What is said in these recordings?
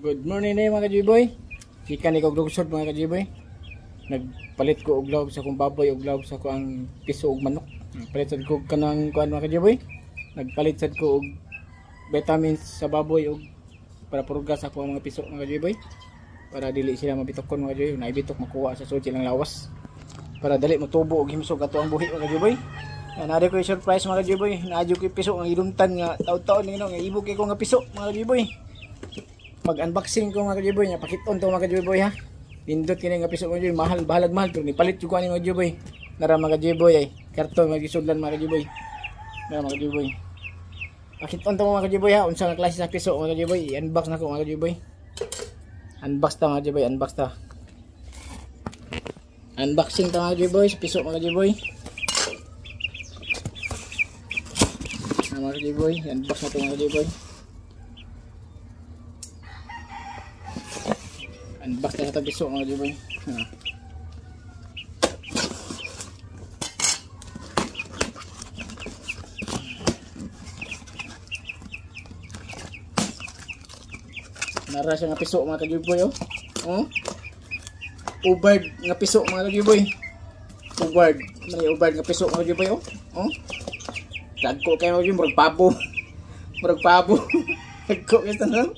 Good morning mga ka-J-Boy. Chika ni kog lugsod mga ka-J-Boy. Nagpalit ko og lawb sa kong baboy og lawb sa ko ang piso og manok. Palit sad ko kanang kuan mga ka-J-Boy. Nagpalit sad ko og vitamins sa baboy og para purgas ako ang mga piso mga ka-J-Boy. Para dili sila mabitokon mga ka-J-Boy. Naibitok makuha sa sud silang lawas. Para dali magtubo og himsog ato ang buhi mga ka-J-Boy. Nari ko yung surprise mga ka-J-Boy. Naadyo ko yung piso ang iluntan nga taon-taon nga ibog ko nga piso mga ka-J-Boy. Mag-unboxing ko mga ka-J-Boy nya pakiton to mga ka-J-Boy ha. Pindot kini nga piso mga ka-J-Boy, mahal bahalag mahal pero nipalit jud ko ani mga ka-J-Boy. Nara mga ka-J-Boy ay karton magisudlan mga ka-J-Boy. Nara mga ka-J-Boy. Pakiton to mga ka-J-Boy ha, unsa nga klase sa piso mga ka-J-Boy, i-unbox na ko mga ka-J-Boy. Unbox ta mga ka-J-Boy, unbox ta. Unboxing ta mga ka-J-Boy sa piso mga ka-J-Boy. Mga ka-J-Boy, unbox na to mga ka-J-Boy. Unbox na ito piso mga ka-J-Boy. Nara siya nga piso mga ka-J-Boy oh. Ubard nga piso mga ka-J-Boy. Ubard, may ubard nga piso mga ka-J-Boy oh. Dagko kayo yung murag pabo. Murag pabo. Dagko kayo tanong.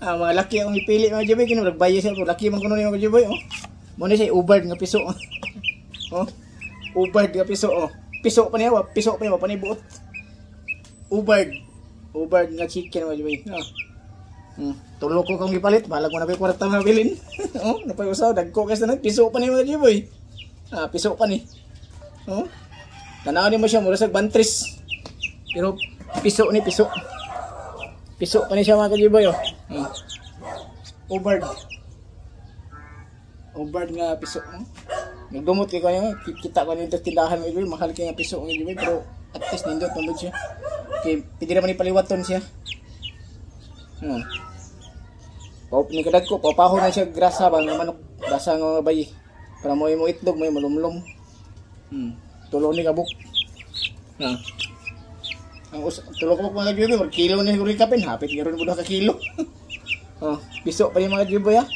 Mga laki akong ipili mga ka-J-Boy. Kino nagbayo siya. Laki man kuno mga ka-J-Boy. Muna siya ubard nga piso. Ubard nga piso. Piso pa niya. Piso pa niya. Panibuot. Ubard. Ubard nga chicken mga ka-J-Boy. Tulo ko kong ipalit. Balag mo na kayo kwarta mga bilin. Napag-usaw. Dagko kayo tanong. Piso pa niya mga ka-J-Boy. Piso pa ni. Tanaw ni mo siya. Murasag bantris. Pero piso ni piso. Piso pa ni siya mga ka-J-Boy Ubard. Ubard nga piso. Nagdumot kay kayo. Kita ko nito tindahan mo J-Boy. Mahal kay nga piso ng J-Boy. Pero at least nindot nandun siya. Okay, pwede naman ipaliwaton siya. Nikadag ko. Papaho na siya grasa ba nga manok. Basa nga bayi. Para mo itlog. May malumlum. Tulo ni kabuk. Ang tulog ko mga ka-J-Boy, mag kilo na siguro yung kapin, hapit nga rin mo na ka-kilo. Piso pa niya mga ka-J-Boy ha.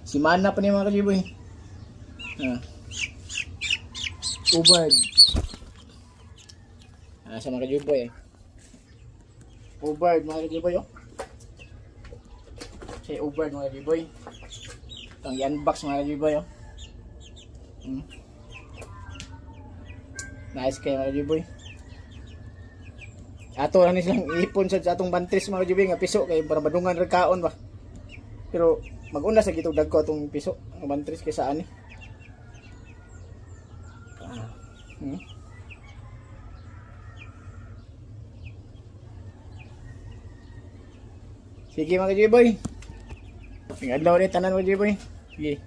Simana pa niya mga ka-J-Boy. Ubard. Sa mga ka-J-Boy Ubard mga ka-J-Boy Say Ubard mga ka-J-Boy. Itong i-unbox mga ka-J-Boy Nice kayo mga ka-J-Boy. Ato lang silang ipon sa atong bantris mga ka-J-Boy nga piso kay para madungan ra kaon ba. Pero mag-una sa gitog dagko atong piso ang bantris kay saan ni. Sige mga ka-J-Boy. Adlaw ni tanan mga ka-J-Boy. Sige.